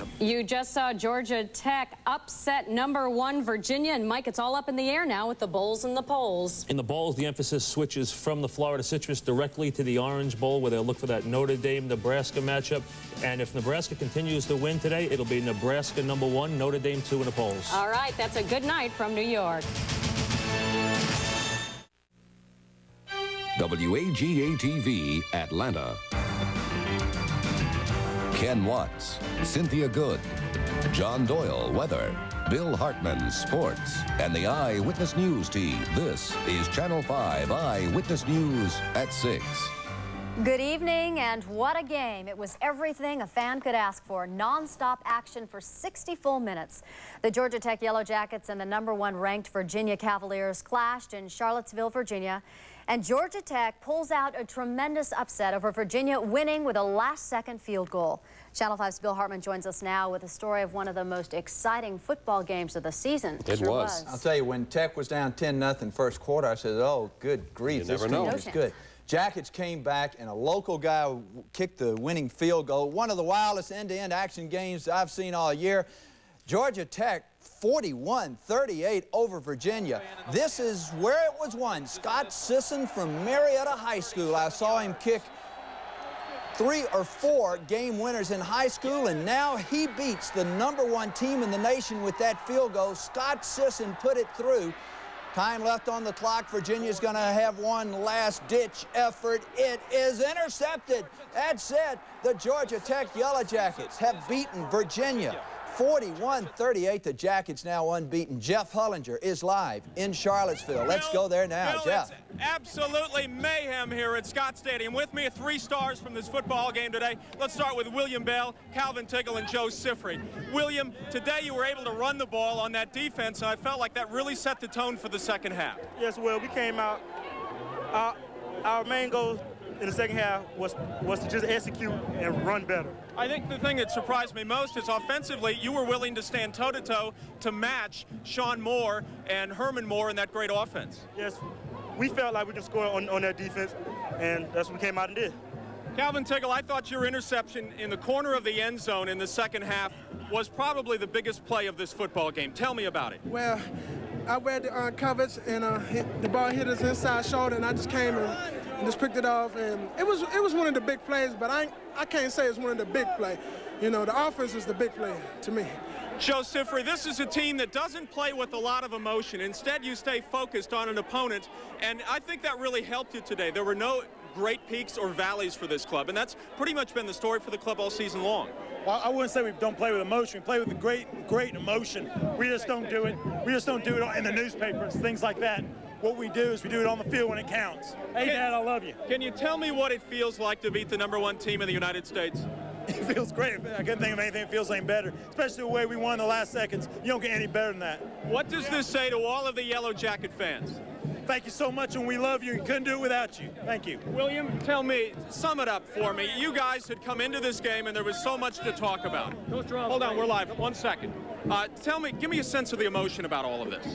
matchup. You just saw Georgia Tech upset #1 Virginia, and Mike, it's all up in the air now with the bowls and the polls. In the bowls, the emphasis switches from the Florida Citrus directly to the Orange Bowl, where they'll look for that Notre Dame-Nebraska matchup. And if Nebraska continues to win today, it'll be Nebraska #1, Notre Dame 2 in the polls. All right, that's a good night from New York. WAGA-TV, Atlanta. Ken Watts, Cynthia Good, John Doyle, weather, Bill Hartman, sports, and the Eyewitness News team. This is Channel 5 Eyewitness News at 6. Good evening, and what a game. It was everything a fan could ask for. Non-stop action for 60 full minutes. The Georgia Tech Yellow Jackets and the #1 ranked Virginia Cavaliers clashed in Charlottesville, Virginia. And Georgia Tech pulls out a tremendous upset over Virginia, winning with a last-second field goal. Channel 5's Bill Hartman joins us now with a story of one of the most exciting football games of the season. It sure was. I'll tell you, when Tech was down 10-0 first quarter, I said, oh, good grief, this team is good. Jackets came back, and a local guy kicked the winning field goal. One of the wildest end-to-end action games I've seen all year. Georgia Tech 41-38 over Virginia. This is where it was won. Scott Sisson from Marietta High School. I saw him kick 3 or 4 game winners in high school, and now he beats the #1 team in the nation with that field goal. Scott Sisson put it through. Time left on the clock. Virginia's going to have one last-ditch effort. It is intercepted. That's it. The Georgia Tech Yellow Jackets have beaten Virginia 41-38. The Jackets now unbeaten. Jeff Hullinger is live in Charlottesville. Let's go there now, Jeff. It's absolutely mayhem here at Scott Stadium. With me, 3 stars from this football game today. Let's start with William Bell, Calvin Tiggle, and Joe Sifry. William, today you were able to run the ball on that defense, and I felt like that really set the tone for the second half. Yes, well, we came out. Our main goal in the second half was to just execute and run better. I think the thing that surprised me most is offensively, you were willing to stand toe-to-toe to match Sean Moore and Herman Moore in that great offense. Yes, we felt like we could score on that defense, and that's what we came out and did. Calvin Tiggle, I thought your interception in the corner of the end zone in the second half was probably the biggest play of this football game. Tell me about it. Well, I read the coverage, and the ball hit his inside shoulder, and I just came and just picked it off, and it was one of the big plays, but I can't say it's one of the big plays. You know, the offense is the big play to me. Joe Sifry, this is a team that doesn't play with a lot of emotion. Instead, you stay focused on an opponent, and I think that really helped you today. There were no great peaks or valleys for this club, and that's pretty much been the story for the club all season long. Well, I wouldn't say we don't play with emotion. We play with great emotion. We just don't do it. We just don't do it in the newspapers, things like that. What we do is we do it on the field when it counts. Hey, Dad, I love you. Can you tell me what it feels like to beat the #1 team in the United States? It feels great. I couldn't think of anything that feels any better, especially the way we won in the last seconds. You don't get any better than that. What does this say to all of the Yellow Jacket fans? Thank you so much, and we love you. We couldn't do it without you. Thank you. William, tell me, sum it up for me. You guys had come into this game, and there was so much to talk about. Hold on, we're live. 1 second. Tell me, give me a sense of the emotion about all of this.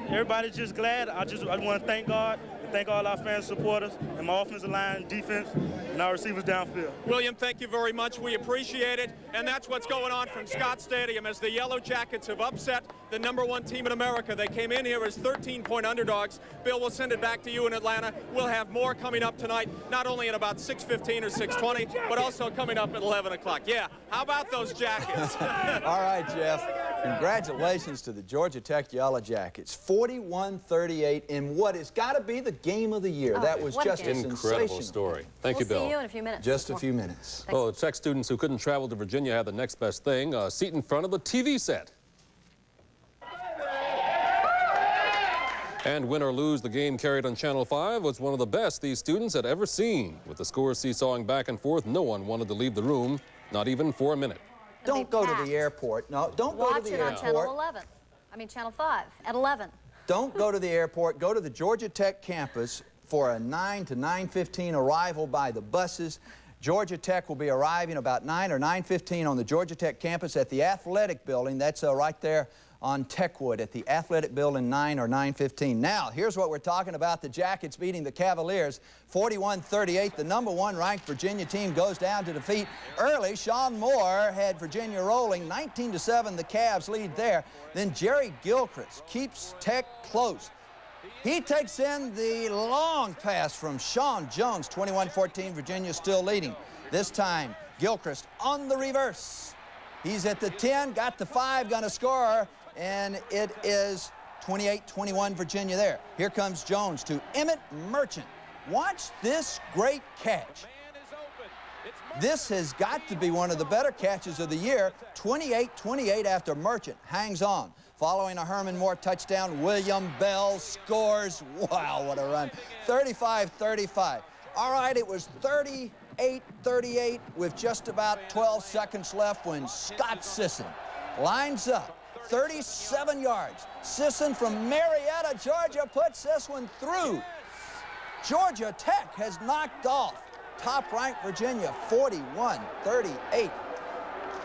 Everybody's just glad. I want to thank God. Thank all our fans, supporters, and my offensive line, defense, and our receivers downfield. William, thank you very much. We appreciate it. And that's what's going on from Scott Stadium as the Yellow Jackets have upset the #1 team in America. They came in here as 13-point underdogs. Bill, we'll send it back to you in Atlanta. We'll have more coming up tonight, not only at about 6:15 or 6:20, but also coming up at 11 o'clock. Yeah, how about those Jackets? All right, Jeff. Congratulations to the Georgia Tech Yellow Jackets. 41-38 in what has got to be the game of the year. That was just a incredible story. Thank you, Bill. We'll see you in a few minutes. Just a few minutes. Well, the Tech students who couldn't travel to Virginia had the next best thing, a seat in front of the TV set. And win or lose, the game carried on Channel 5 was one of the best these students had ever seen. With the scores seesawing back and forth, no one wanted to leave the room, not even for a minute. Don't go to the airport. No, don't go to the airport. Watch it on Channel 11. I mean, Channel 5 at 11. Don't go to the airport. Go to the Georgia Tech campus for a 9 to 9:15 arrival by the buses. Georgia Tech will be arriving about 9 or 9:15 on the Georgia Tech campus at the athletic building. That's right there on Techwood at the Athletic Building 9 or 9:15. Now, here's what we're talking about. The Jackets beating the Cavaliers 41-38. The #1 ranked Virginia team goes down to defeat early. Sean Moore had Virginia rolling 19-7. The Cavs lead there. Then Jerry Gilchrist keeps Tech close. He takes in the long pass from Sean Jones. 21-14, Virginia still leading. This time, Gilchrist on the reverse. He's at the 10, got the 5, gonna score, and it is 28-21 Virginia there. Here comes Jones to Emmett Merchant. Watch this great catch. This has got to be one of the better catches of the year. 28-28 after Merchant hangs on. Following a Herman Moore touchdown, William Bell scores. Wow, what a run. 35-35. All right, it was 38-38 with just about 12 seconds left when Scott Sisson lines up 37 yards. Sisson from Marietta, Georgia, puts this one through. Georgia Tech has knocked off top-ranked Virginia 41-38.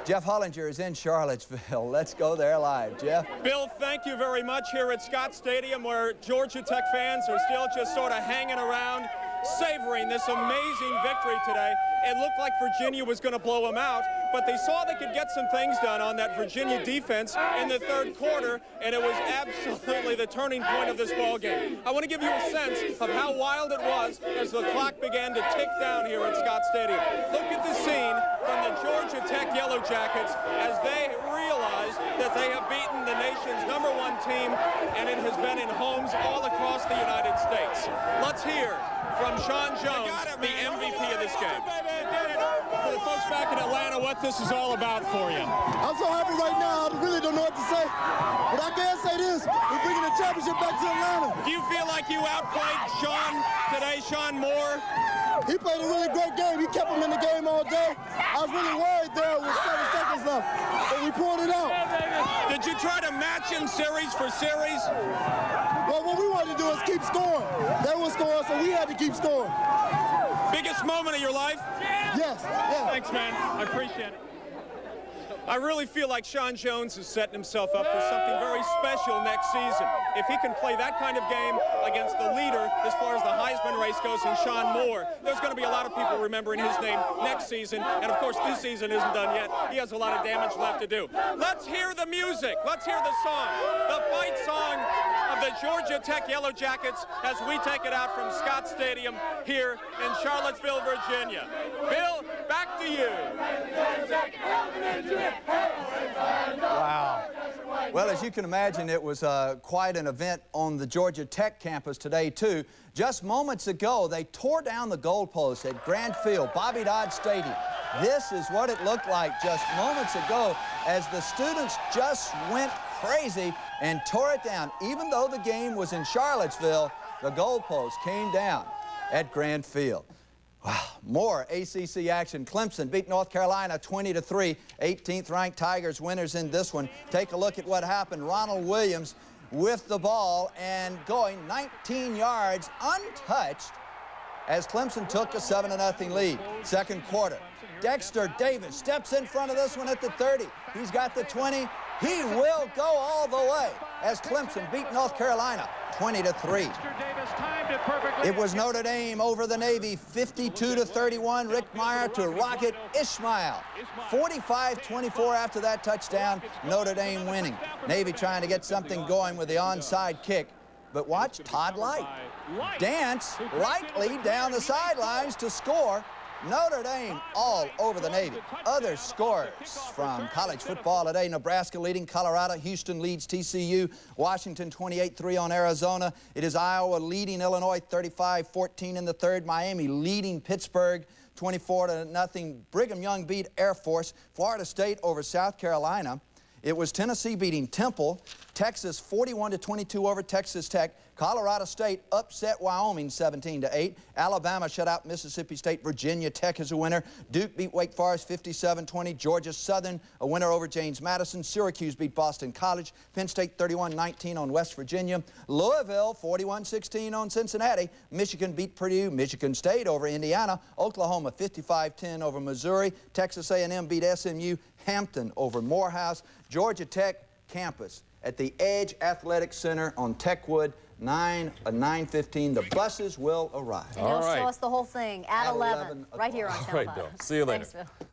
Jeff Hollinger is in Charlottesville. Let's go there live. Jeff? Bill, thank you very much here at Scott Stadium, where Georgia Tech fans are still just sort of hanging around, savoring this amazing victory today. It looked like Virginia was going to blow them out, but they saw they could get some things done on that Virginia defense in the third quarter, and it was absolutely the turning point of this ball game. I want to give you a sense of how wild it was as the clock began to tick down here at Scott Stadium. Look at the scene from the Georgia Tech Yellow Jackets as they realize that they have beaten the nation's #1 team, and it has been in homes all across the United States. Let's hear from Sean Jones, the MVP of this game. For the folks back in Atlanta, what this is all about for you. I'm so happy right now, I really don't know what to say. But I can say this, we're bringing the championship back to Atlanta. Do you feel like you outplayed Sean today, Sean Moore? He played a really great game. He kept him in the game all day. I was really worried there with 7 seconds left, but we pulled it out. Did you try to match him series for series? Well, what we wanted to do is keep scoring. They were scoring, so we had to keep scoring. Biggest moment of your life? Yes. Yeah. Thanks, man. I appreciate it. I really feel like Sean Jones is setting himself up for something very special next season. If he can play that kind of game against the leader as far as the Heisman race goes in Sean Moore, there's going to be a lot of people remembering his name next season. And, of course, this season isn't done yet. He has a lot of damage left to do. Let's hear the music. Let's hear the song, the fight song of the Georgia Tech Yellow Jackets as we take it out from Scott Stadium here in Charlottesville, Virginia. Bill, back to you. Wow. Well, as you can imagine, it was quite an event on the Georgia Tech campus today, too. Just moments ago, they tore down the goalpost at Grant Field, Bobby Dodd Stadium. This is what it looked like just moments ago as the students just went crazy and tore it down. Even though the game was in Charlottesville, the goalpost came down at Grant Field. Wow, more ACC action. Clemson beat North Carolina 20-3. 18th ranked Tigers winners in this one. Take a look at what happened. Ronald Williams with the ball and going 19 yards untouched as Clemson took a 7-0 lead. Second quarter. Dexter Davis steps in front of this one at the 30. He's got the 20. He will go all the way as Clemson beat North Carolina 20-3. It was Notre Dame over the Navy 52-31. Rick Meyer to Rocket Ismail. 45-24 after that touchdown. Notre Dame winning. Navy trying to get something going with the onside kick. But watch Todd Light dance lightly down the sidelines to score. Notre Dame all over the Navy. Other scores from college football today. Nebraska leading Colorado. Houston leads TCU. Washington 28-3 on Arizona. It is Iowa leading Illinois 35-14 in the third. Miami leading Pittsburgh 24-0. Brigham Young beat Air Force. Florida State over South Carolina. It was Tennessee beating Temple. Texas 41-22 over Texas Tech. Colorado State upset Wyoming 17-8. Alabama shut out Mississippi State. Virginia Tech is a winner. Duke beat Wake Forest 57-20. Georgia Southern a winner over James Madison. Syracuse beat Boston College. Penn State 31-19 on West Virginia. Louisville 41-16 on Cincinnati. Michigan beat Purdue. Michigan State over Indiana. Oklahoma 55-10 over Missouri. Texas A&M beat SMU. Hampton over Morehouse. Georgia Tech campus at the Edge Athletic Center on Techwood, 9:15. The buses will arrive. And he'll show us the whole thing at 11 right here on Channel 5. All right, Bill. See you later. Thanks, Phil.